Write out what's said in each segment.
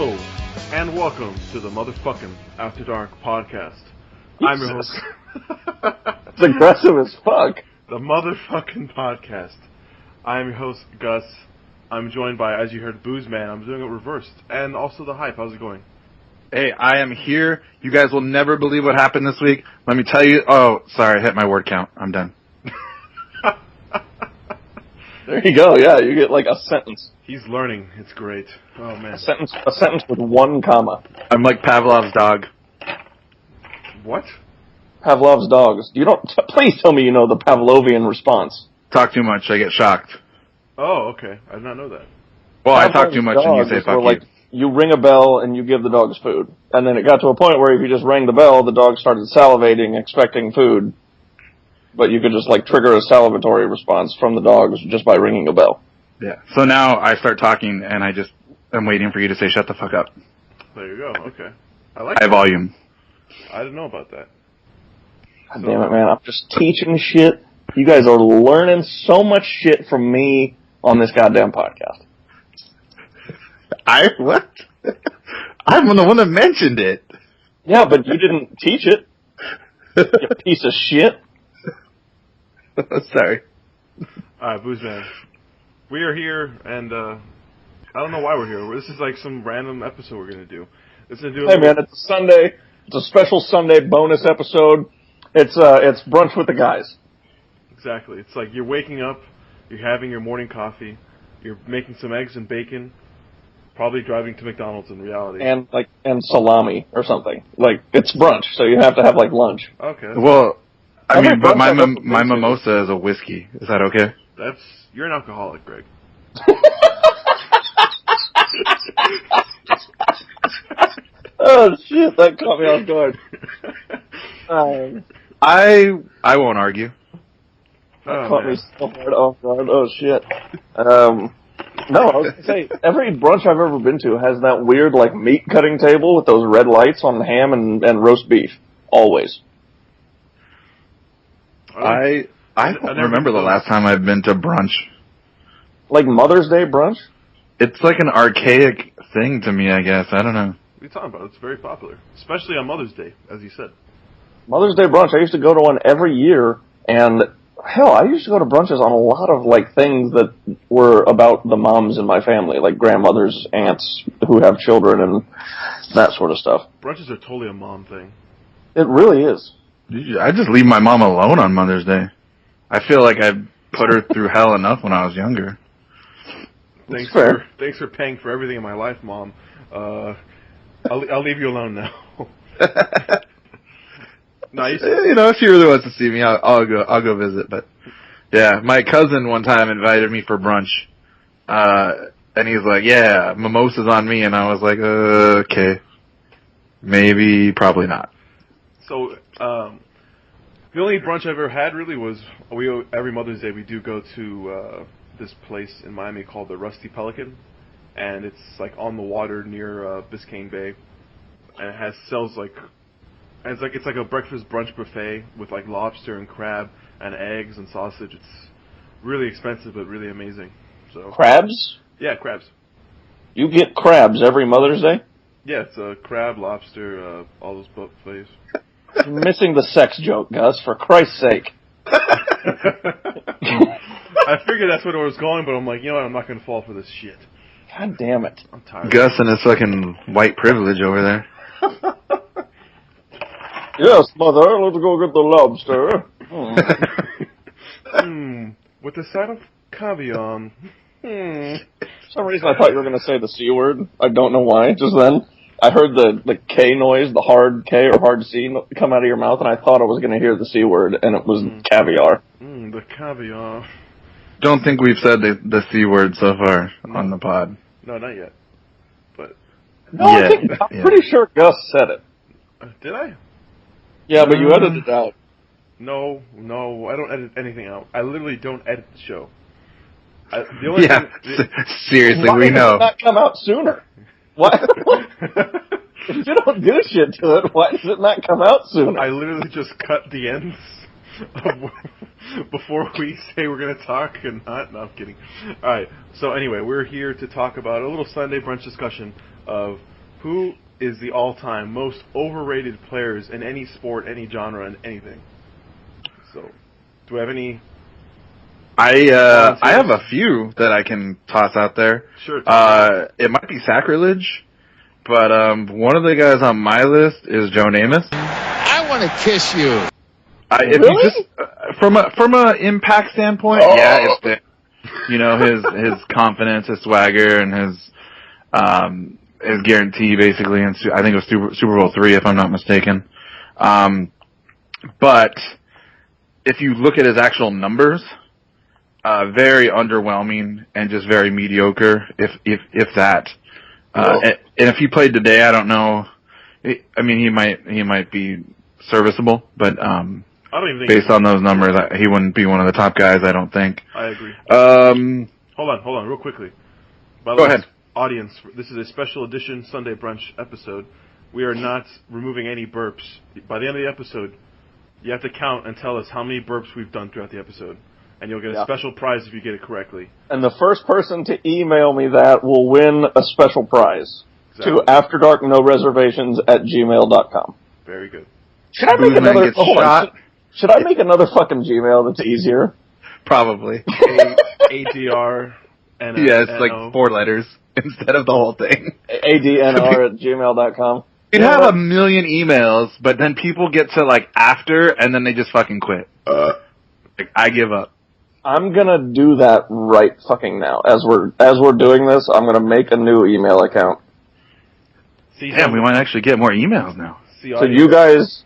Hello, and welcome to the motherfucking After Dark podcast. I'm your host. It's aggressive as fuck. The motherfucking podcast. I'm your host, Gus. I'm joined by, as you heard, Booze Man. I'm doing it reversed. And also the Hype. How's it going? Hey, I am here. You guys will never believe what happened this week. Let me tell you. Oh, sorry, I hit my word count. I'm done. There you go. Yeah, you get like a sentence. He's learning. It's great. Oh, man. A sentence with one comma. I'm like Pavlov's dog. What? Pavlov's dogs. Please tell me you know the Pavlovian response. Talk too much, I get shocked. Oh, okay. I did not know that. Well, I talk too much and you say fuck you. You ring a bell and you give the dogs food. And then it got to a point where if you just rang the bell, the dog started salivating, expecting food. But you could just like trigger a salivatory response from the dogs just by ringing a bell. Yeah. So now I start talking and I'm waiting for you to say shut the fuck up. There you go. Okay. I like High volume. I didn't know about that. God damn it, man. I'm just teaching shit. You guys are learning so much shit from me on this goddamn podcast. What? I'm the one that mentioned it. Yeah, but you didn't teach it. You piece of shit. Sorry. Alright, Booze Man. We are here, and I don't know why we're here. This is like some random episode we're going to do. Hey, man, it's a Sunday. It's a special Sunday bonus episode. It's brunch with the guys. Exactly. It's like you're waking up, you're having your morning coffee, you're making some eggs and bacon, probably driving to McDonald's in reality. And salami or something. Like, it's brunch, so you have to have, like, lunch. Okay. Well, I mean, but my mimosa is a whiskey. Is that okay? You're an alcoholic, Greg. Oh, shit, that caught me off guard. I won't argue. That caught me so hard off guard. Oh, shit. No, I was going to say, every brunch I've ever been to has that weird, like, meat cutting table with those red lights on ham and roast beef. Always. I don't remember the last time I've been to brunch. Like Mother's Day brunch? It's like an archaic thing to me, I guess. I don't know. What are you talking about? It's very popular. Especially on Mother's Day, as you said. Mother's Day brunch, I used to go to one every year, and hell, I used to go to brunches on a lot of, like, things that were about the moms in my family, like grandmothers, aunts who have children, and that sort of stuff. Brunches are totally a mom thing. It really is. I just leave my mom alone on Mother's Day. I feel like I put her through hell enough when I was younger. Thanks for paying for everything in my life, Mom. I'll leave you alone now. Nice. You know, if she really wants to see me, I'll go visit. But yeah, my cousin one time invited me for brunch, and he's like, "Yeah, mimosa's on me," and I was like, "Okay, maybe, probably not." So, the only brunch I've ever had really was every Mother's Day we do go to this place in Miami called the Rusty Pelican, and it's like on the water near Biscayne Bay, and it's like a breakfast brunch buffet with like lobster and crab and eggs and sausage. It's really expensive but really amazing. So crabs? Yeah, crabs. You get crabs every Mother's Day? Yeah, it's crab, lobster, all those buffets. You're missing the sex joke, Gus, for Christ's sake. I figured that's what it was going, but I'm like, you know what, I'm not going to fall for this shit. God damn it. I'm tired. Gus and his fucking white privilege over there. Yes, Mother, let's go get the lobster. With a side of caviar. For some reason I thought you were going to say the C word. I don't know why, just then. I heard the K noise, the hard K or hard C come out of your mouth, and I thought I was going to hear the C word, and it was caviar. The caviar. Don't think we've said the C word so far on the pod. No, not yet. But no, I'm pretty sure Gus said it. Did I? Yeah, but you edited it out. No, I don't edit anything out. I literally don't edit the show. Seriously, why we know. Why does it not come out sooner? Why? If you don't do shit to it, why does it not come out sooner? I literally just cut the ends before we say we're going to talk and not. No, I'm kidding. All right. So anyway, we're here to talk about a little Sunday brunch discussion of Who is the all-time most overrated players in any sport, any genre, and anything? So, do we have any? I have a few that I can toss out there. Sure. It might be sacrilege, but one of the guys on my list is Joe Namath. I want to kiss you. If Really? you just from a impact standpoint, yeah, it's the, his confidence, his swagger, and his guarantee basically, and I think it was Super Bowl III if I'm not mistaken. But if you look at his actual numbers, very underwhelming and just very mediocre, if that. And if he played today, I don't know. I mean, he might be serviceable, but I don't even think based on those numbers, he wouldn't be one of the top guys. I don't think. I agree. Hold on, real quickly. Go ahead. Audience, this is a special edition Sunday Brunch episode. We are not removing any burps. By the end of the episode, you have to count and tell us how many burps we've done throughout the episode. And you'll get a special prize if you get it correctly. And the first person to email me that will win a special prize. Exactly. To afterdarknoreservations@gmail.com. Very good. Should I make another? Should I make another fucking Gmail that's easier? Probably. ADR. Yeah, it's like 4 letters instead of the whole thing. ADNR@gmail.com. You'd have a million emails, but then people get to like after, and then they just fucking quit. Like, I give up. I'm gonna do that right fucking now. As we're doing this, I'm gonna make a new email account. Damn, we might actually get more emails now. So you guys,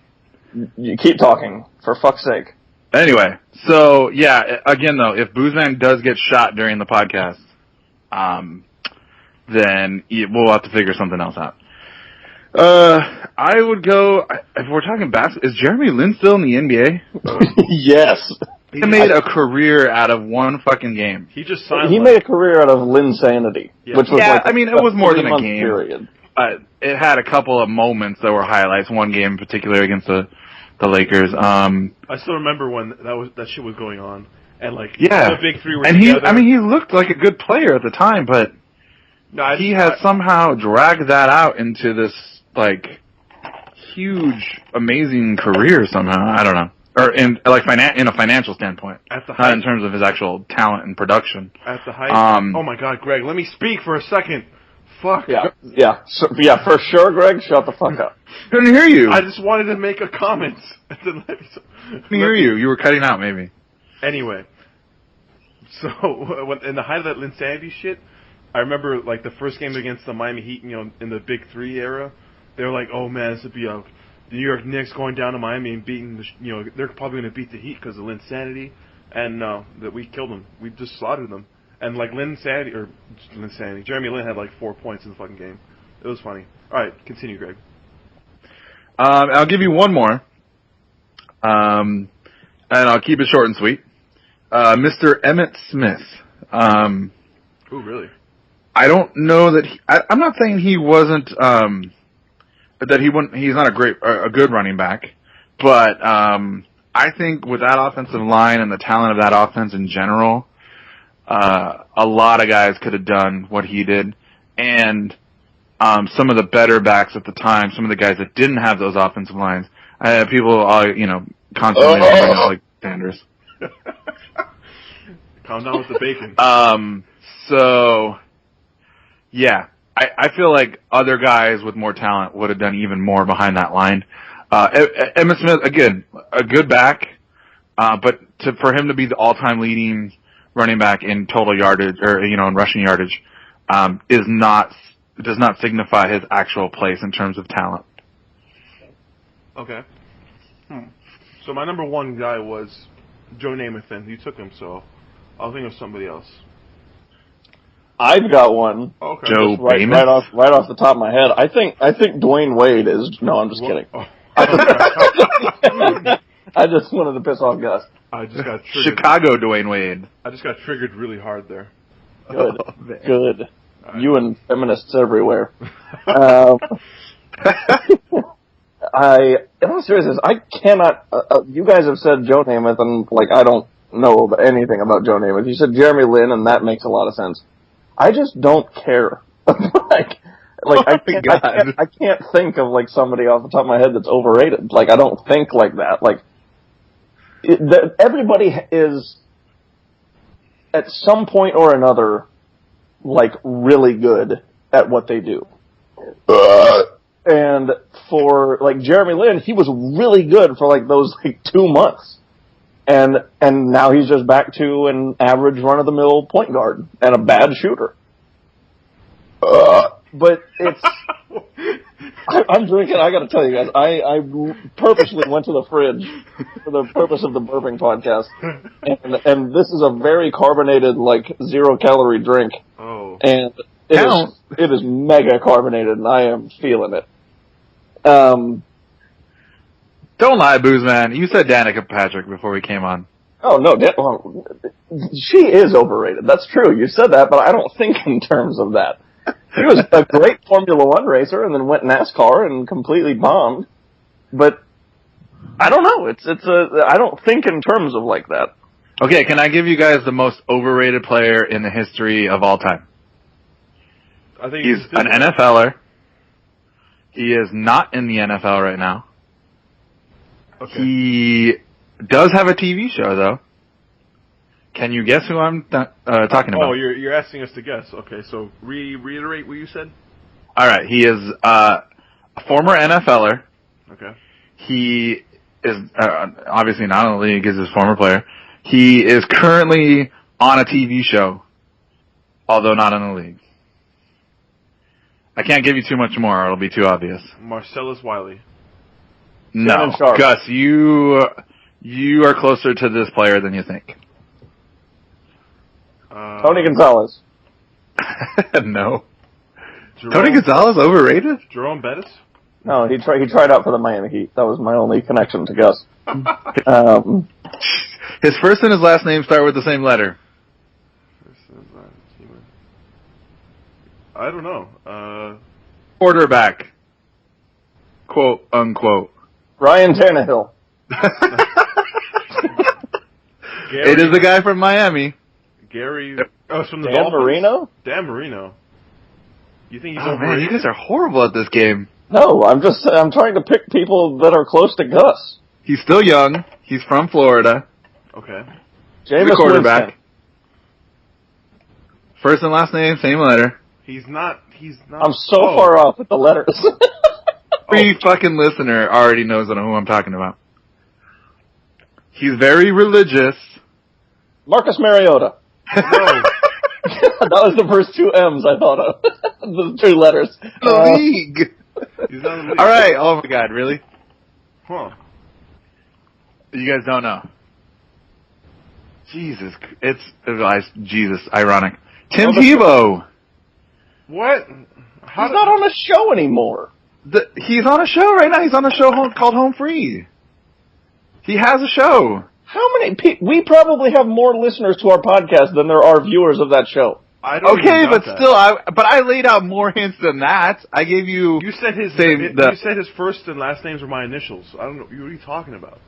you keep talking, for fuck's sake. Anyway, so yeah, again though, if Boozman does get shot during the podcast, then we'll have to figure something else out. I would go, if we're talking basketball, is Jeremy Lin still in the NBA? Yes. He made a career out of one fucking game. He just signed. He made a career out of Linsanity, which was like I mean, it was more than a game. Period. It had a couple of moments that were highlights. One game in particular against the Lakers. I still remember when that shit was going on, and like the big three were and together. he looked like a good player at the time, but he has somehow dragged that out into this like huge, amazing career somehow. I don't know. Or in a financial standpoint, not in terms of his actual talent and production. At the height. Oh my God, Greg, let me speak for a second. Fuck. Yeah, for sure, Greg. Shut the fuck up. Couldn't hear you. I just wanted to make a comment. Couldn't hear you. You were cutting out, maybe. Anyway, so in the height of that Linsanity shit, I remember like the first game against the Miami Heat, in the Big Three era. They were like, "Oh man, this would be the New York Knicks going down to Miami and beating they're probably going to beat the Heat because of Linsanity," and that we killed them. We just slaughtered them. And like Jeremy Lin had like 4 points in the fucking game. It was funny. All right, continue, Greg. I'll give you one more, and I'll keep it short and sweet. Mr. Emmitt Smith. Oh, really? I don't know that I'm not saying he wasn't. That he wouldn't. He's not a good running back, but I think with that offensive line and the talent of that offense in general, a lot of guys could have done what he did, and some of the better backs at the time, some of the guys that didn't have those offensive lines, people, constantly like Sanders. Calm down with the bacon. So, yeah. I feel like other guys with more talent would have done even more behind that line. Emmitt Smith, again, a good back, but for him to be the all-time leading running back in total yardage, or in rushing yardage, does not signify his actual place in terms of talent. Okay. So my number one guy was Joe Namath, and you took him, so I'll think of somebody else. I've got one. Okay. Joe right off the top of my head. I think Dwayne Wade is. No, I'm just kidding. Oh. I just wanted to piss off Gus. I just got triggered. Chicago Dwayne Wade. I just got triggered really hard there. Good. Right. You and feminists everywhere. In all seriousness, I cannot. You guys have said Joe Namath, and I don't know anything about Joe Namath. You said Jeremy Lin, and that makes a lot of sense. I just don't care. Like Oh my God. I can't think of like somebody off the top of my head that's overrated. Like I don't think like that. Like everybody is at some point or another like really good at what they do. And for like Jeremy Lin, he was really good for like those like 2 months. And now he's just back to an average run-of-the-mill point guard and a bad shooter. But it's... I'm drinking, I gotta tell you guys, I purposely went to the fridge for the purpose of the burping podcast. And this is a very carbonated, like, 0-calorie drink. Oh. And it is mega carbonated, and I am feeling it. Don't lie, Booze Man. You said Danica Patrick before we came on. Oh, no, well, she is overrated. That's true. You said that, but I don't think in terms of that. He was a great Formula One racer and then went NASCAR and completely bombed. But I don't know. I don't think in terms of like that. Okay, can I give you guys the most overrated player in the history of all time? I think He's an NFLer. He is not in the NFL right now. Okay. He does have a TV show, though. Can you guess who I'm talking about? Oh, you're asking us to guess. Okay, so reiterate what you said. All right, he is a former NFLer. Okay. He is obviously not in the league as his former player. He is currently on a TV show, although not in the league. I can't give you too much more, or it'll be too obvious. Marcellus Wiley. No, Gus, you are closer to this player than you think. Tony Gonzalez. No. Tony Gonzalez overrated? Jerome Bettis? No, he tried out for the Miami Heat. That was my only connection to Gus. His first and his last name start with the same letter. I don't know. Quarterback. Quote, unquote. Ryan Tannehill. It is the guy from Miami. Gary. Oh, it's from the Dan Dolphins? Marino? Dan Marino. You think he's Oh overrated? man, you guys are horrible at this game. No, I'm trying to pick people that are close to Gus. He's still young. He's from Florida. Okay. He's Jameis a quarterback. Winston. First and last name, same letter. He's not. I'm so far off with the letters. Every fucking listener already knows who I'm talking about. He's very religious. Marcus Mariota. No. That was the first 2 M's I thought of. The 2 letters. The league. He's not in the league. All right. Oh my God, really? Huh. You guys don't know. Jesus, Jesus, ironic. Tim Tebow. What? He's not on a show anymore. He's on a show right now. He's on a show called Home Free. He has a show. How many people? We probably have more listeners to our podcast than there are viewers of that show. I don't Okay, even but doubt still, I laid out more hints than that. I gave you. You said his. Same, You said his first and last names were my initials. I don't know. What are you talking about?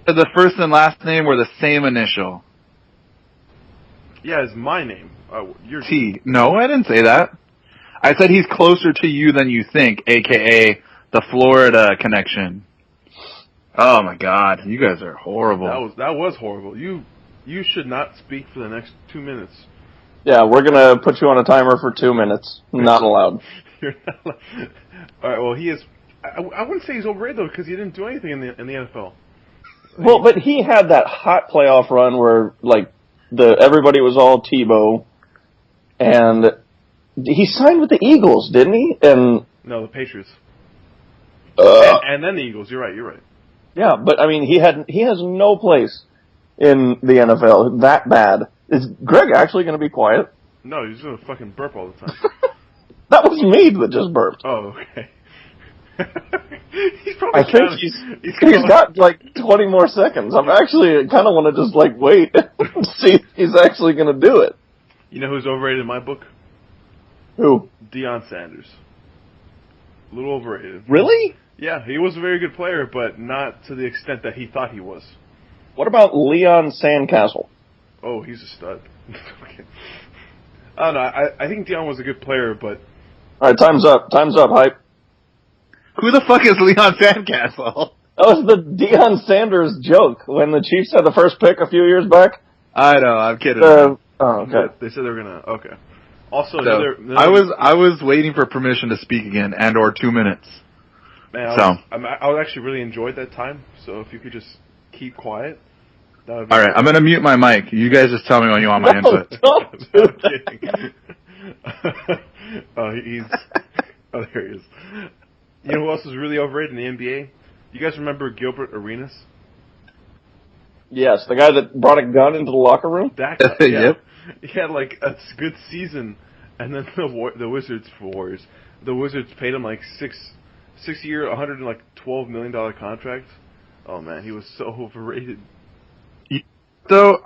The first and last name were the same initial. Yeah, it's my name. You're T. No, I didn't say that. I said he's closer to you than you think, a.k.a. the Florida connection. Oh my God, you guys are horrible. That was horrible. You should not speak for the next 2 minutes. Yeah, we're gonna put you on a timer for 2 minutes. Not allowed. You're not allowed. All right. Well, he is. I wouldn't say he's overrated though, because he didn't do anything in the NFL. Well, but he had that hot playoff run where like everybody was all Tebow, and he signed with the Eagles, didn't he? And No, the Patriots. And then the Eagles. You're right. yeah, but I mean, he has no place in the NFL. That bad. Is Greg actually going to be quiet? No, he's gonna fucking burp all the time. That was me that just burped. Oh, okay. He's probably. I think he's got like 20 more seconds. I'm actually kind of want to just like wait and see if he's actually going to do it. You know who's overrated in my book? Who? Deion Sanders. A little overrated. Really? Yeah, he was a very good player, but not to the extent that he thought he was. What about Leon Sandcastle? Oh, he's a stud. Okay. I don't know. I think Deion was a good player, but All right, time's up. Time's up, hype. Who the fuck is Leon Sandcastle? That was the Deion Sanders joke when the Chiefs had the first pick a few years back. I know, I'm kidding. Okay. They said they were gonna. Okay. Also, So, I was waiting for permission to speak again, or 2 minutes. Man, I would actually really enjoyed that time. So if you could just keep quiet, that would be. All right, I'm gonna mute my mic. You guys just tell me when you want my input. Don't do I'm that. kidding. Oh, there he is. You know who else was really overrated in the NBA? You guys remember Gilbert Arenas? Yes, the guy that brought a gun into the locker room. That guy, yeah. Yep. He had like a good season, and then the Wizards paid him like six year, $112 million contract. Oh man, he was so overrated. So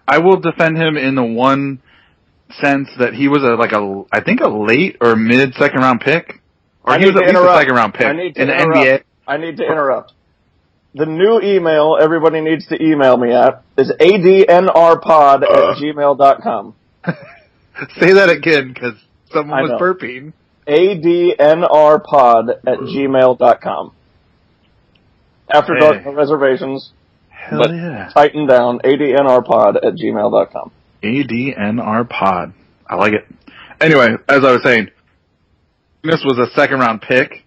I will defend him in the one sense that he was I think a late or mid second round pick, or he was at least a second round pick in the NBA. I need to interrupt. The new email everybody needs to email me at is adnrpod@gmail.com. Say that again, because someone was burping. adnrpod@gmail.com. After dark, no reservations. Hell yeah. Tighten down, adnrpod@gmail.com. ADNRpod. I like it. Anyway, as I was saying, this was a second round pick.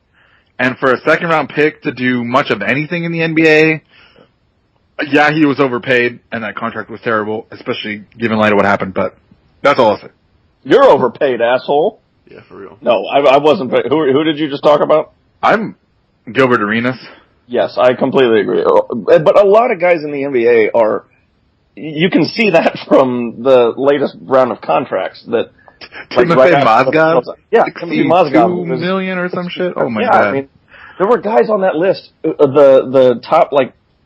And for a second round pick to do much of anything in the NBA, yeah, he was overpaid, and that contract was terrible, especially given light of what happened, but that's all I'll say. You're overpaid, asshole. Yeah, for real. No, I wasn't paid. Who did you just talk about? I'm Gilbert Arenas. Yes, I completely agree. But a lot of guys in the NBA are, you can see that from the latest round of contracts that, Timothy Mozgov? Yeah, Timothy Mozgov. $2 million or some shit? Oh my God. God. I mean, there were guys on that list, the top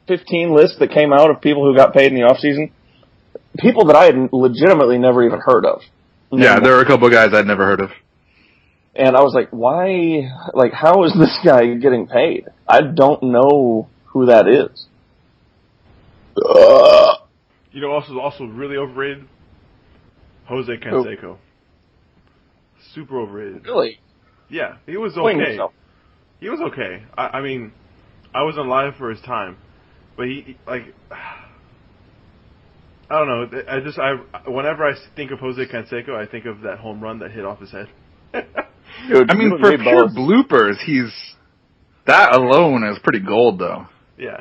15 list that came out of people who got paid in the offseason, people that I had legitimately never even heard of. Yeah, there were a couple of guys I'd never heard of. And I was like, why, how is this guy getting paid? I don't know who that is. You know, also really overrated. Jose Canseco. Super overrated. Really? Yeah, he was okay. He was okay. I mean, I was alive for his time, but he I don't know. Whenever I think of Jose Canseco, I think of that home run that hit off his head. Dude, I mean, for pure bloopers, that alone is pretty gold, though. Yeah,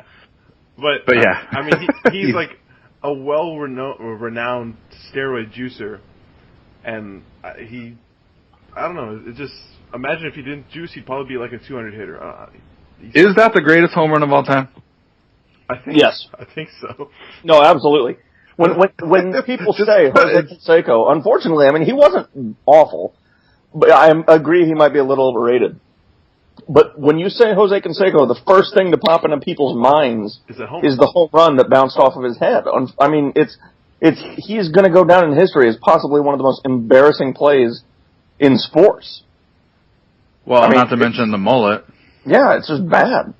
but yeah, I mean, he's like a renowned steroid juicer, and I don't know. It just imagine if he didn't juice, he'd probably be like a 200 hitter. Is that the greatest home run of all time? I think yes. I think so. No, absolutely. When people say Jose Canseco, unfortunately, I mean, he wasn't awful, but I agree he might be a little overrated. But when you say Jose Canseco, the first thing to pop into people's minds is the home run that bounced off of his head. I mean, he's going to go down in history as possibly one of the most embarrassing plays in sports. Well, I mean, not to mention the mullet. Yeah, it's just bad.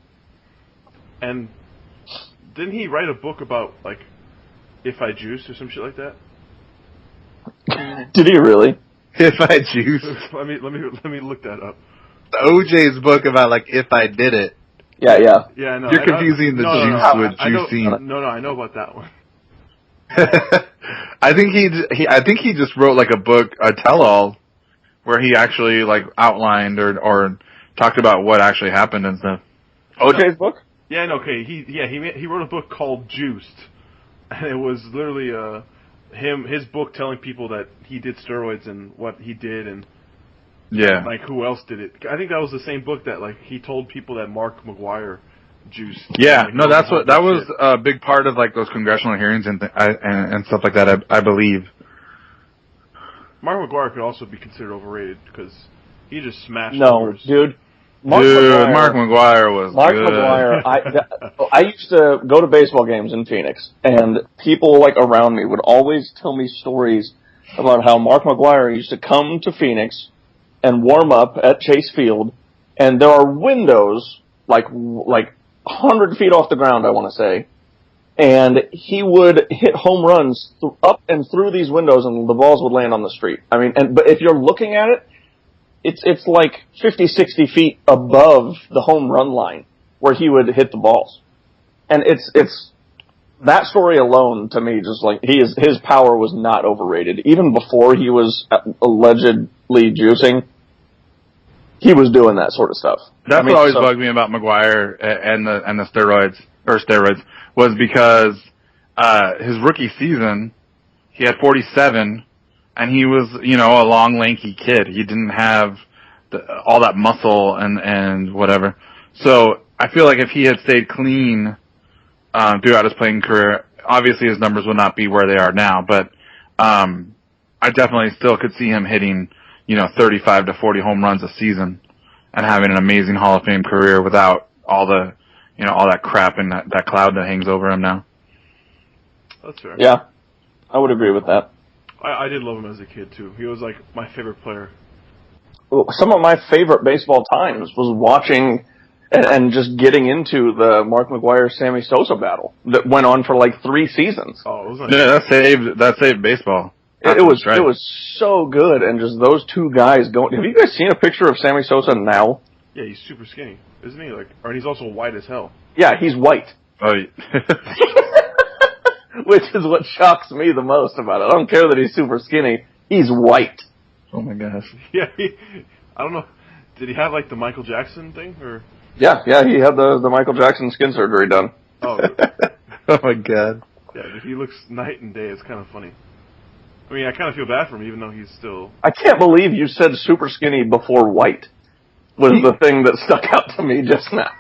And didn't he write a book about If I Juice or some shit like that? Did he really? If I Juice. let me look that up. OJ's book about If I Did It. Yeah. Yeah, I know. You're confusing the juice with juicing. No, I know about that one. I think he just wrote a book, a tell-all, where he actually outlined or talked about what actually happened and stuff. OJ's book? Yeah, no, okay. He wrote a book called Juiced, and it was literally his book telling people that he did steroids and what he did and who else did it. I think that was the same book that he told people that Mark McGuire juiced. Yeah, no, that was a big part of those congressional hearings and stuff like that. I believe. Mark McGuire could also be considered overrated because he just smashed. Numbers. Dude. Mark McGuire was Mark good. McGuire. I used to go to baseball games in Phoenix, and people around me would always tell me stories about how Mark McGuire used to come to Phoenix and warm up at Chase Field, and there are windows 100 feet off the ground, I want to say, and he would hit home runs up and through these windows, and the balls would land on the street. I mean, but if you're looking at it, it's like 50, 60 feet above the home run line where he would hit the balls. And it's that story alone to me, just like his power was not overrated. Even before he was allegedly juicing, he was doing that sort of stuff. That's what always bugged me about McGuire and the steroids was because his rookie season he had 47 and he was, you know, a long lanky kid. He didn't have all that muscle and whatever. So I feel like if he had stayed clean throughout his playing career, obviously his numbers would not be where they are now, but I definitely still could see him hitting, you know, 35 to 40 home runs a season and having an amazing Hall of Fame career without all the, you know, all that crap and that cloud that hangs over him now. That's fair. Yeah, I would agree with that. I did love him as a kid, too. He was, like, my favorite player. Some of my favorite baseball times was watching and just getting into the Mark McGwire-Sammy Sosa battle that went on for, like, 3 seasons. Oh, it was nice. Yeah, that saved baseball. It was so good, and just those two guys going. Have you guys seen a picture of Sammy Sosa now? Yeah, he's super skinny, isn't he? Like, and he's also white as hell. Yeah, he's white. Oh, yeah. Which is what shocks me the most about it. I don't care that he's super skinny. He's white. Oh my gosh. Yeah, I don't know. Did he have like the Michael Jackson thing, or? Yeah, he had the Michael Jackson skin surgery done. Oh. Oh my god. Yeah, he looks night and day. It's kind of funny. I mean, I kind of feel bad for him, even though he's still. I can't believe you said super skinny before white. Was the thing that stuck out to me just now.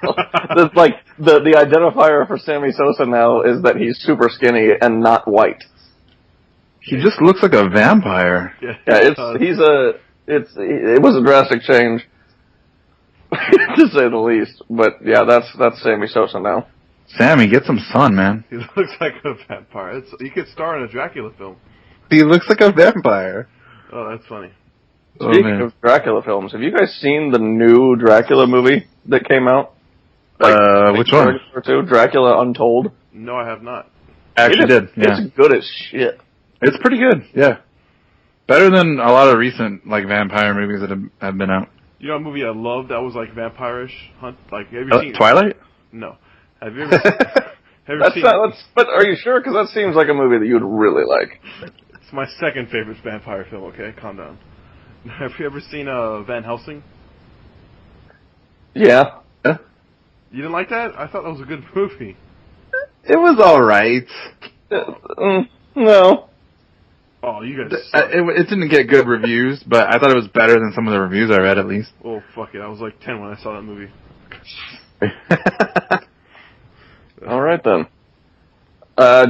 the identifier for Sammy Sosa now is that he's super skinny and not white. He just looks like a vampire. Yeah, it was a drastic change, to say the least. But yeah, that's Sammy Sosa now. Sammy, get some sun, man. He looks like a vampire. He could star in a Dracula film. He looks like a vampire. Oh, that's funny. Speaking of Dracula films, have you guys seen the new Dracula movie that came out? Which one? Or two? Dracula Untold? No, I have not. Actually did, yeah. It's good as shit. It's pretty good, yeah. Better than a lot of recent, like, vampire movies that have been out. You know a movie I loved that was, like, vampire-ish? Like, have you seen... Twilight? No. Have you ever seen... But are you sure? Because that seems like a movie that you would really like. It's my second favorite vampire film, okay? Calm down. Have you ever seen Van Helsing? Yeah. You didn't like that? I thought that was a good movie. It was alright. No. Oh, you guys it didn't get good reviews, but I thought it was better than some of the reviews I read, at least. Oh, fuck it. I was like 10 when I saw that movie. Alright then.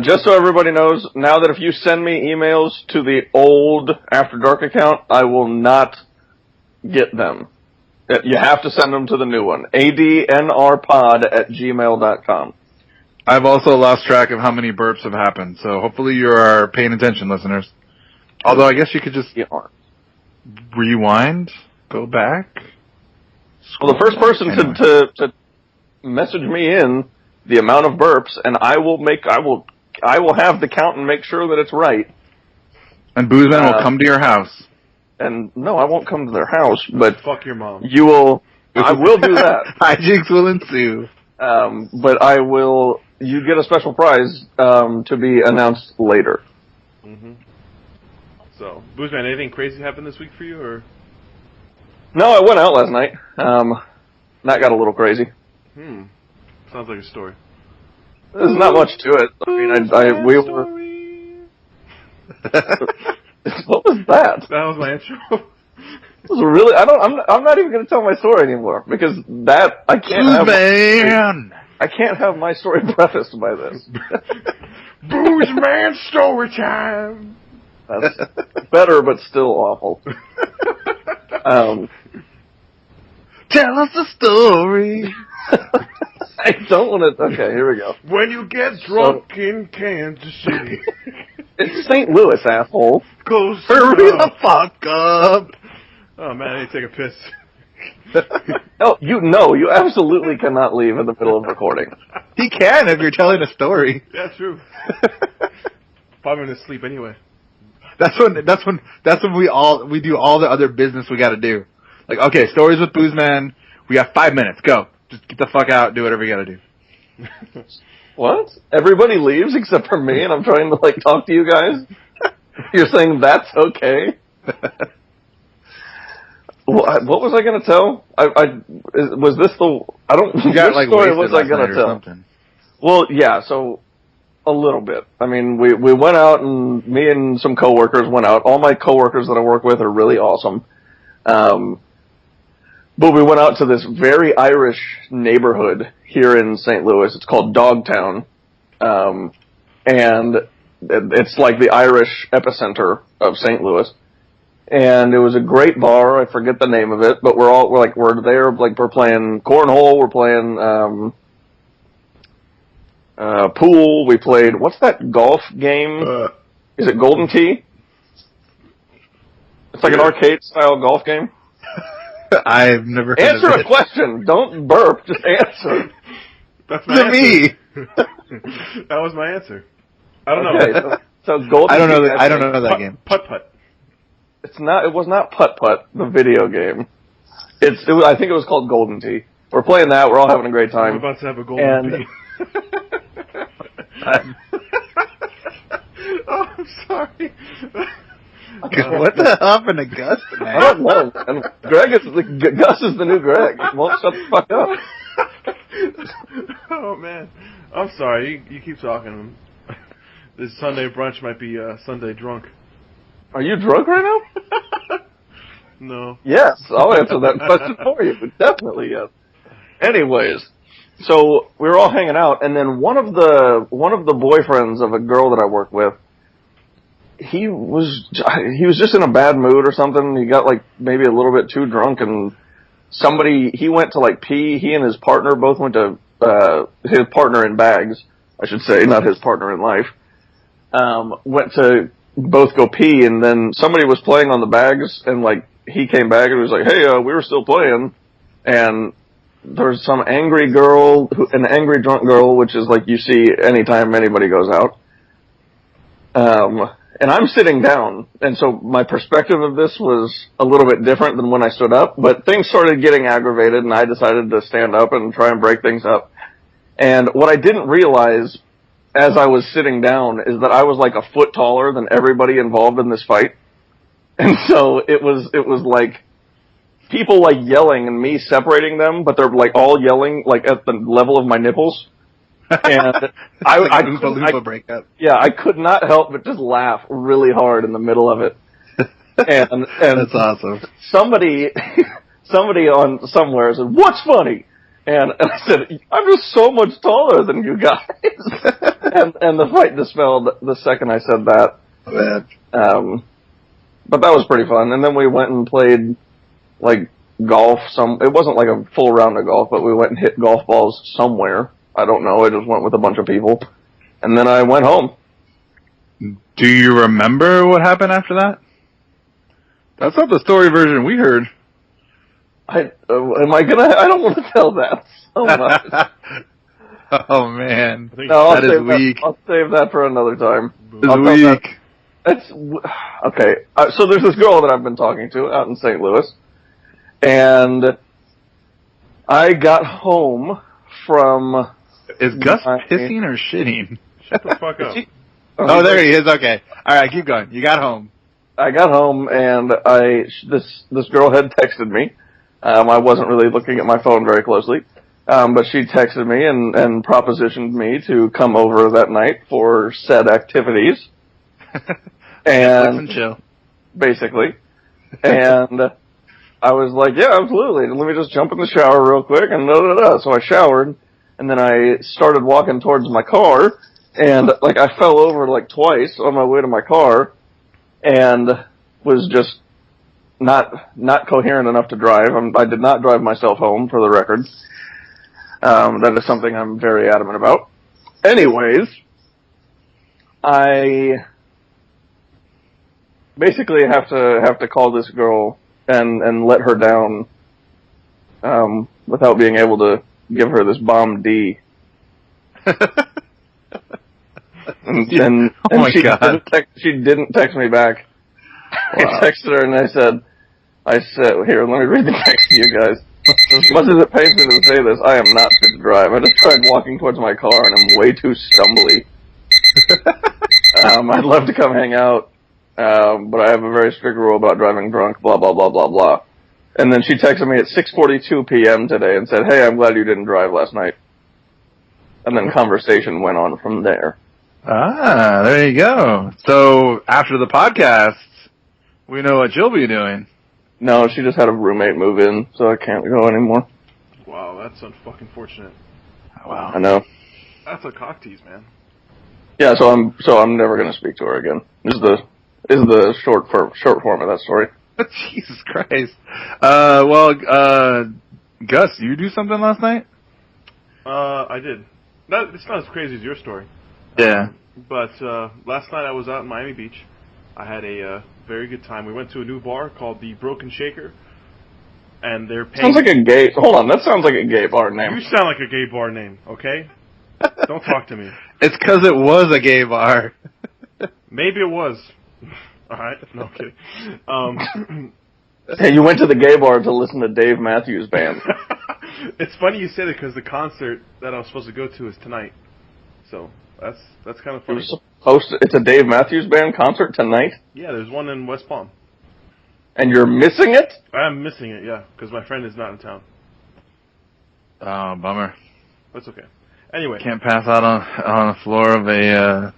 Just so everybody knows, now that if you send me emails to the old After Dark account, I will not get them. You have to send them to the new one. adnrpod@gmail.com. I've also lost track of how many burps have happened, so hopefully you are paying attention, listeners. Although I guess you could just rewind, go back. Well, the first person to message me in the amount of burps, and I will have the count and make sure that it's right. And Boozman will come to your house. And no, I won't come to their house, but fuck your mom. I will do that. Hijinks will ensue. But I will. You get a special prize to be announced later. Mm-hmm. So, Boozman, anything crazy happened this week for you, or? No, I went out last night. That got a little crazy. Sounds like a story. There's not much to it. I mean, we were. What was that? That was my intro. It was really. I'm not even going to tell my story anymore because I can't have my story prefaced by this. Boozman story time. That's better, but still awful. Tell us a story. I don't want to. Okay, here we go. When you get drunk in Kansas City. It's St. Louis, asshole. Hurry the fuck up. Oh man, I need to take a piss. You absolutely cannot leave in the middle of recording. He can if you're telling a story. Yeah, true. Probably gonna sleep anyway. That's when we do all the other business we got to do. Like, okay, stories with Booze Man. We got 5 minutes. Go. Just get the fuck out. Do whatever you gotta do. What? Everybody leaves except for me, and I'm trying to like talk to you guys. You're saying that's okay? What was I going to tell? Was this the? I don't. You got like story wasted was I going to tell? Something. Well, yeah. So a little bit. I mean, we went out, and me and some coworkers went out. All my coworkers that I work with are really awesome. But we went out to this very Irish neighborhood here in St. Louis. It's called Dogtown. And it's like the Irish epicenter of St. Louis. And it was a great bar. I forget the name of it, but we're there, like we're playing cornhole, we're playing, pool, we played, what's that golf game? Is it Golden Tee? It's like an arcade style golf game. I've never heard Answer of a question. Don't burp. Just answer. That's my answer. me. That was my answer. I don't know. Okay, so Golden I don't know. Tee, I don't know that game. Putt. It was not Putt Putt, the video game. I think it was called Golden Tee. We're playing that. We're all having a great time. I'm about to have a golden tee. Oh, I'm sorry. What the hell happened to Gus, man? I don't know. And Gus is the new Greg. He won't shut the fuck up. Oh man, I'm sorry. You keep talking. This Sunday brunch might be Sunday drunk. Are you drunk right now? No. Yes, I'll answer that question for you. Definitely yes. Anyways, so we were all hanging out, and then one of the boyfriends of a girl that I work with, he was just in a bad mood or something. He got like maybe a little bit too drunk, and he went to like pee. He and his partner both went to his partner in bags, I should say, not his partner in life. Went to both go pee, and then somebody was playing on the bags, and like he came back and was like, "Hey, we were still playing," and there's some angry girl, an angry drunk girl, which is like you see anytime anybody goes out. And I'm sitting down, and so my perspective of this was a little bit different than when I stood up, but things started getting aggravated, and I decided to stand up and try and break things up. And what I didn't realize as I was sitting down is that I was like a foot taller than everybody involved in this fight. And so it was like people like yelling and me separating them, but they're like all yelling like at the level of my nipples. And I could not help but just laugh really hard in the middle of it. And that's awesome. Somebody on somewhere said, "What's funny?" And I said, "I'm just so much taller than you guys." and the fight dispelled the second I said that. But that was pretty fun. And then we went and played like golf. It wasn't like a full round of golf, but we went and hit golf balls somewhere. I don't know. I just went with a bunch of people. And then I went home. Do you remember what happened after that? That's not the story version we heard. I don't want to tell that so much. Oh man, that is weak. I'll save that for another time. It's weak. That's okay. So there's this girl that I've been talking to out in St. Louis, and I got home from. Is Gus pissing or shitting? Shut the fuck up. Oh, there he is. Okay. All right, keep going. You got home. I got home, and this girl had texted me. I wasn't really looking at my phone very closely, but she texted me and propositioned me to come over that night for said activities. And chill. Basically. And I was like, yeah, absolutely. Let me just jump in the shower real quick, and da-da-da. So I showered, and then I started walking towards my car, and like I fell over like twice on my way to my car, and was just not coherent enough to drive. I did not drive myself home, for the record. That is something I'm very adamant about. Anyways, I basically have to call this girl and let her down, without being able to give her this bomb D. and oh my God. She didn't text me back. Wow. I texted her and I said, I said, here, let me read the text to you guys. As much as it pains me to say this, I am not fit to drive. I just tried walking towards my car and I'm way too stumbly. I'd love to come hang out, but I have a very strict rule about driving drunk, blah, blah, blah, blah, blah. And then she texted me at 6:42 p.m. today and said, hey, I'm glad you didn't drive last night. And then conversation went on from there. Ah, there you go. So, after the podcast, we know what you'll be doing. No, she just had a roommate move in, so I can't go anymore. Wow, that's fucking fortunate. Wow. I know. That's a cock tease, man. Yeah, so I'm never gonna speak to her again. Is the short form of that story. Jesus Christ. Gus, you do something last night? I did. It's not as crazy as your story. Yeah. But last night I was out in Miami Beach. I had a very good time. We went to a new bar called the Broken Shaker, and they're paying... Sounds like a gay... Hold on, that sounds like a gay bar name. You sound like a gay bar name, okay? Don't talk to me. It's because it was a gay bar. Maybe it was. Alright, no kidding. Hey, you went to the gay bar to listen to Dave Matthews Band. It's funny you say that because the concert that I was supposed to go to is tonight. So, that's kind of funny. It's a Dave Matthews Band concert tonight? Yeah, there's one in West Palm. And you're missing it? I'm missing it, yeah, because my friend is not in town. Oh, bummer. That's okay. Anyway. Can't pass out on the floor of a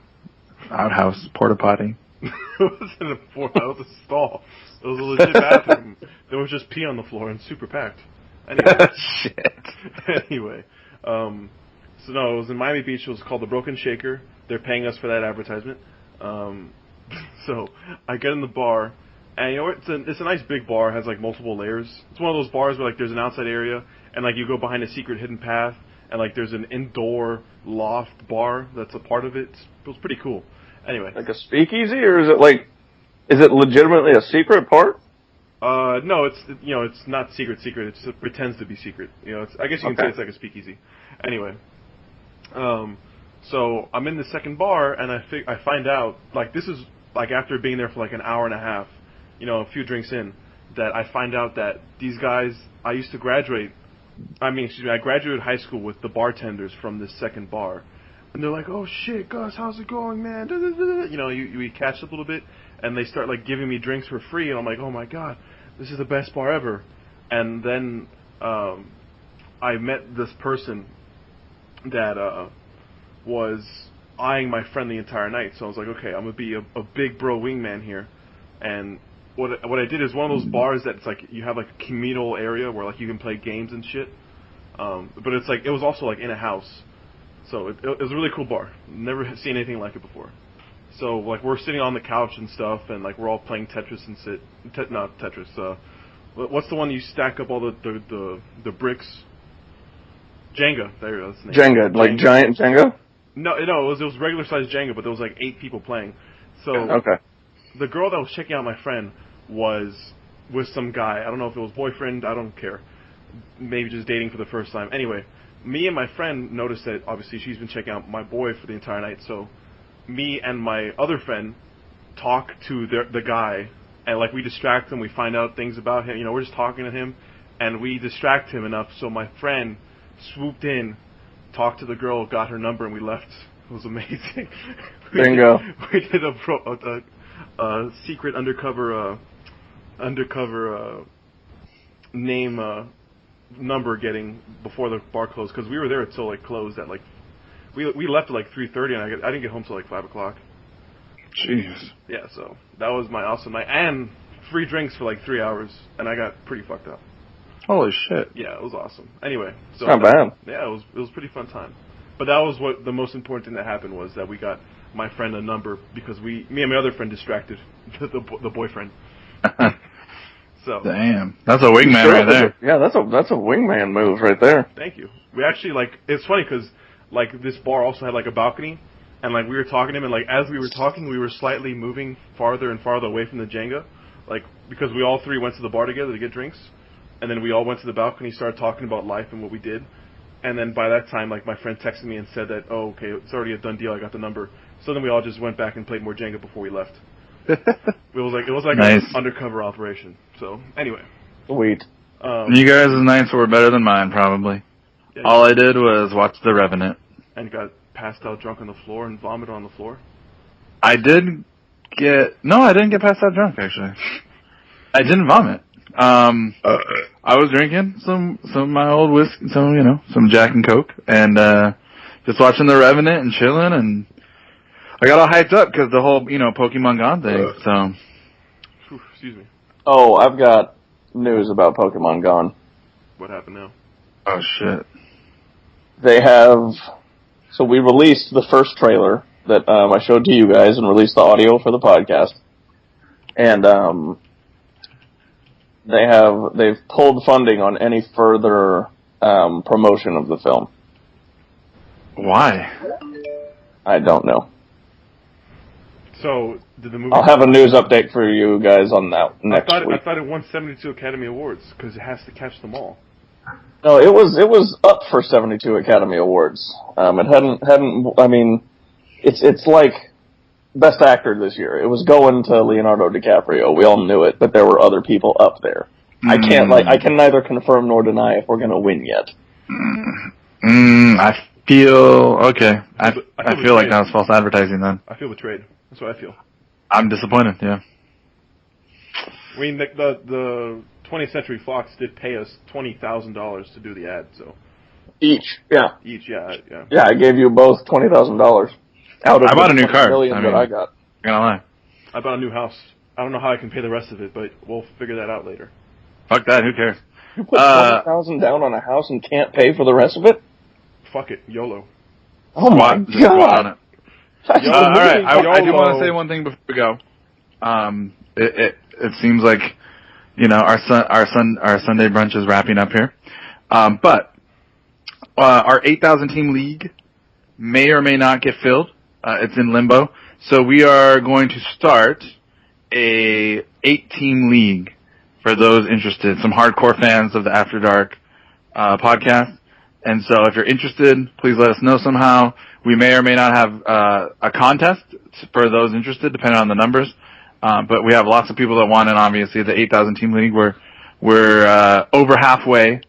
outhouse porta potty. It wasn't a floor, that was a stall. It was a legit bathroom. There was just pee on the floor and super packed. Anyway. Shit. Anyway. So no, it was in Miami Beach. It was called the Broken Shaker. They're paying us for that advertisement. So I get in the bar, and you know it's a nice big bar. It has like multiple layers. It's one of those bars where like there's an outside area, and like you go behind a secret hidden path, and like there's an indoor loft bar that's a part of it. It was pretty cool. Anyway, like a speakeasy, or is it legitimately a secret part? No, it's not secret. It just pretends to be secret. I guess you can say it's like a speakeasy. Anyway, so I'm in the second bar, and I find out, like, this is like after being there for like an hour and a half, a few drinks in, that I find out that these guys, I graduated high school with the bartenders from this second bar. And they're like, oh shit, Gus, how's it going, man? We catch up a little bit, and they start like giving me drinks for free, and I'm like, oh my god, this is the best bar ever. And then I met this person that was eyeing my friend the entire night. So I was like, okay, I'm gonna be a big bro wingman here. And what I did is one of those bars that's like you have like a communal area where like you can play games and shit. But it's like it was also like in a house. So it was a really cool bar. Never seen anything like it before. So like we're sitting on the couch and stuff, and like we're all playing Tetris and not Tetris. What's the one you stack up all the bricks? Jenga. There you go. That's the name. Jenga, like giant Jenga. No, it was regular sized Jenga, but there was like 8 people playing. So okay. The girl that was checking out my friend was with some guy. I don't know if it was boyfriend. I don't care. Maybe just dating for the first time. Anyway. Me and my friend noticed that, obviously, she's been checking out my boy for the entire night, so me and my other friend talk to the guy, and, like, we distract him, we find out things about him, we're just talking to him, and we distract him enough, so my friend swooped in, talked to the girl, got her number, and we left. It was amazing. Bingo. We did a secret undercover name, number getting before the bar closed, because we were there until like closed at like we left at like 3:30, and I didn't get home till like 5 o'clock. Jeez. Yeah, so that was my awesome night, and free drinks for like 3 hours, and I got pretty fucked up. Holy shit. Yeah, it was awesome. Anyway, so not bad. Yeah, it was a pretty fun time. But that was what the most important thing that happened was that we got my friend a number because me and my other friend distracted the boyfriend. So damn, that's a wingman right there. Yeah, that's a wingman move right there. Thank you. We actually it's funny because like this bar also had like a balcony, and like we were talking to him, and like as we were talking, we were slightly moving farther and farther away from the Jenga, like because we all three went to the bar together to get drinks, and then we all went to the balcony, started talking about life and what we did, and then by that time, like my friend texted me and said that, oh okay, it's already a done deal, I got the number. So then we all just went back and played more Jenga before we left. It was like nice. An undercover operation. So anyway, Sweet. You guys' nights were better than mine, probably. Yeah, All I did was watch The Revenant. And got passed out drunk on the floor and vomited on the floor. I didn't get passed out drunk, actually. I didn't vomit. I was drinking some of my old whiskey, some Jack and Coke, and just watching The Revenant and chilling, and I got all hyped up because the whole, Pokemon Gone thing, so. Excuse me. Oh, I've got news about Pokemon Gone. What happened now? Oh, shit. They have... So we released the first trailer that I showed to you guys and released the audio for the podcast. And they've pulled funding on any further promotion of the film. Why? I don't know. So, did the movie... I'll have a news update for you guys on that next week. I thought it won 72 Academy Awards, because it has to catch them all. No, it was up for 72 Academy Awards. It hadn't. I mean, it's like Best Actor this year. It was going to Leonardo DiCaprio. We all knew it, but there were other people up there. I can neither confirm nor deny if we're going to win yet. I feel okay. I feel like that was false advertising then. I feel betrayed. That's what I feel. I'm disappointed. Yeah. Mm-hmm. I mean, the 20th Century Fox did pay us $20,000 to do the ad, so. Each, yeah. Each, yeah. Yeah, I gave you both $20,000 out of I bought a new card. That I got. Gonna lie. I bought a new house. I don't know how I can pay the rest of it, but we'll figure that out later. Fuck that. Who cares? You put $20,000 down on a house and can't pay for the rest of it? Fuck it, YOLO. Oh my Just squat on god! it. All right, I do want to say one thing before we go. It seems like our Sunday brunch is wrapping up here, but our 8,000 team league may or may not get filled. It's in limbo, so we are going to start a 8-team league for those interested. Some hardcore fans of the After Dark podcast. And so if you're interested, please let us know somehow. We may or may not have a contest for those interested, depending on the numbers. But we have lots of people that want it, obviously. The 8,000 team league, we're over halfway,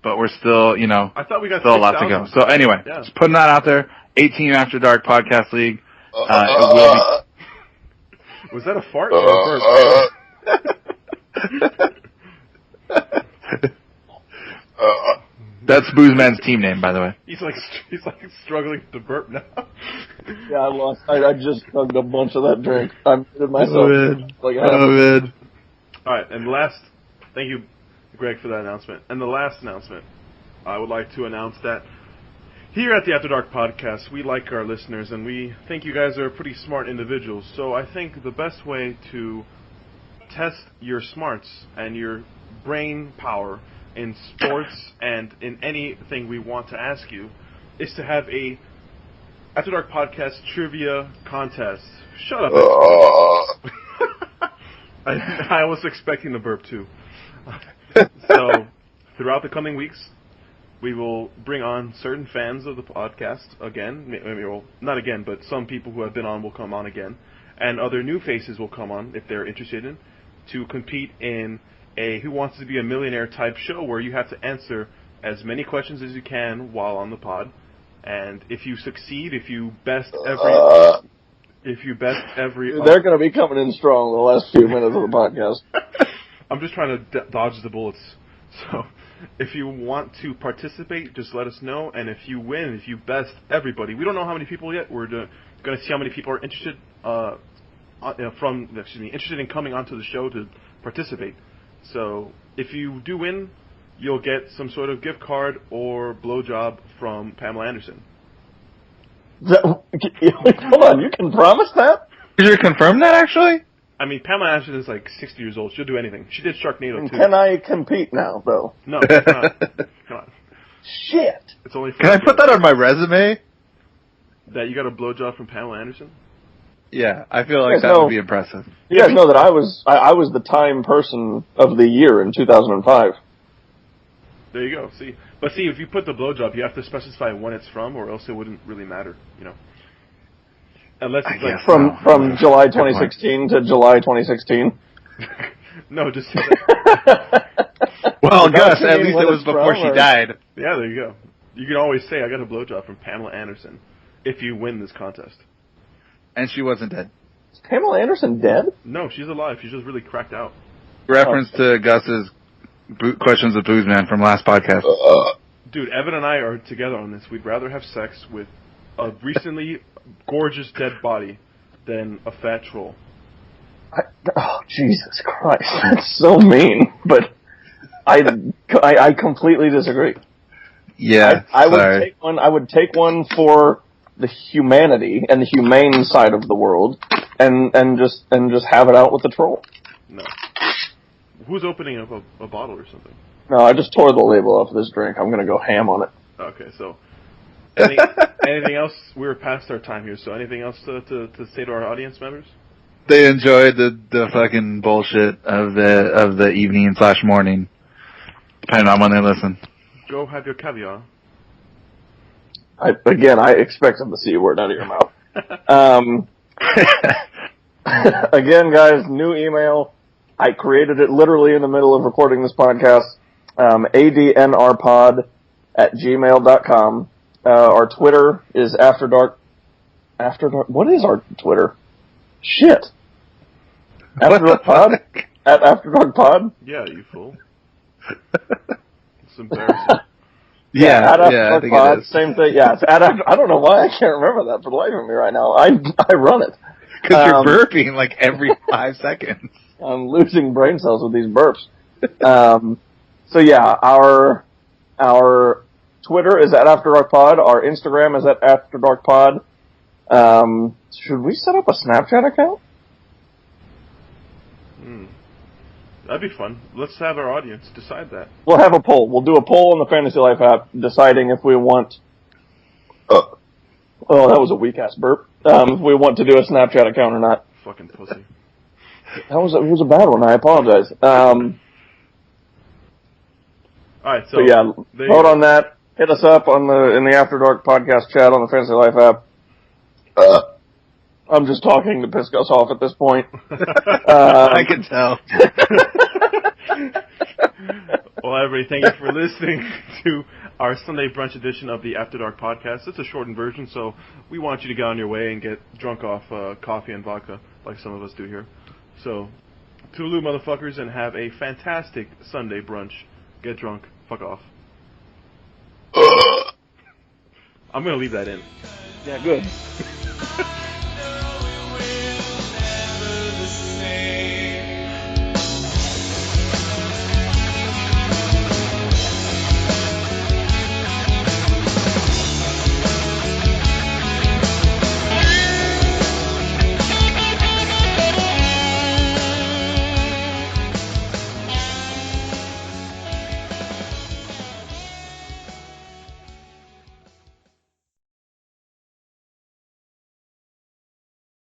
but we're still, I thought we got still a lot to go. So anyway, just putting that out there. 18 After Dark Podcast League. It will be... Was that a fart or a burp? That's Boozman's team name, by the way. He's like struggling to burp now. Yeah, I lost. I just chugged a bunch of that drink. I muted myself. Man. All right, and thank you, Greg, for that announcement. And the last announcement, I would like to announce that here at the After Dark Podcast, we like our listeners, and we think you guys are pretty smart individuals. So I think the best way to test your smarts and your brain power in sports and in anything we want to ask you is to have a After Dark Podcast trivia contest. Shut up. I was expecting the burp too. So, throughout the coming weeks, we will bring on certain fans of the podcast again. Well, not again, but some people who have been on will come on again. And other new faces will come on, if they're interested in, to compete in a Who Wants to Be a Millionaire type show where you have to answer as many questions as you can while on the pod. And if you succeed, if you best every... They're going to be coming in strong the last few minutes of the podcast. I'm just trying to dodge the bullets. So, if you want to participate, just let us know. And if you win, if you best everybody, we don't know how many people yet. We're going to see how many people are interested interested in coming onto the show to participate. So, if you do win, you'll get some sort of gift card or blowjob from Pamela Anderson. Hold on, you can promise that? Did you confirm that, actually? I mean, Pamela Anderson is like 60 years old. She'll do anything. She did Sharknado, too. Can I compete now, though? No, it's not. Come on. Shit. It's only for Can I put that on my resume? that you got a blowjob from Pamela Anderson? Yeah, I feel like that would be impressive. You guys know that I was the Time Person of the Year in 2005. There you go. See, but if you put the blowjob, you have to specify when it's from, or else it wouldn't really matter. Unless it's from July 2016 to July 2016. No, just say that. Well, Gus, you at mean least when it was it's before from, she or- died. Yeah, there you go. You can always say, I got a blowjob from Pamela Anderson if you win this contest. And she wasn't dead. Is Pamela Anderson dead? No, she's alive. She's just really cracked out. Reference to Gus's questions of booze man from last podcast. Dude, Evan and I are together on this. We'd rather have sex with a recently gorgeous dead body than a fat troll. Oh, Jesus Christ. That's so mean. But I completely disagree. Yeah, I would take one for the humanity and the humane side of the world, and just have it out with the troll. No. Who's opening up a bottle or something? No, I just tore the label off this drink. I'm gonna go ham on it. Okay, so anything else? We're past our time here, so anything else to say to our audience members? They enjoyed the fucking bullshit of the evening / morning, depending on when they listen. Go have your caviar. I expected the C word out of your mouth. Again, guys, new email. I created it literally in the middle of recording this podcast. adnrpod@gmail.com. Our Twitter is After Dark. What is our Twitter? Shit. After Dark Pod? At After Dark Pod? Yeah, you fool. It's embarrassing. At After I Dark think Pod, it is. same thing. Yeah, it's at After, I don't know why I can't remember that for the life of me right now. I run it. Because you're burping like every 5 seconds. I'm losing brain cells with these burps. So yeah, our Twitter is at After Dark Pod. Our Instagram is at After Dark Pod. Should we set up a Snapchat account? That'd be fun. Let's have our audience decide that. We'll have a poll. We'll do a poll on the Fantasy Life app deciding if we want... Oh, that was a weak-ass burp. If we want to do a Snapchat account or not. Fucking pussy. It was a bad one. I apologize. Alright, so... But yeah, there you vote go. on that. Hit us up in the After Dark podcast chat on the Fantasy Life app. I'm just talking to piss Gus off at this point. I can tell. Well, everybody, thank you for listening to our Sunday brunch edition of the After Dark podcast. It's a shortened version, so we want you to get on your way and get drunk off coffee and vodka, like some of us do here. So, toodaloo, motherfuckers, and have a fantastic Sunday brunch. Get drunk. Fuck off. I'm gonna leave that in. Yeah, good.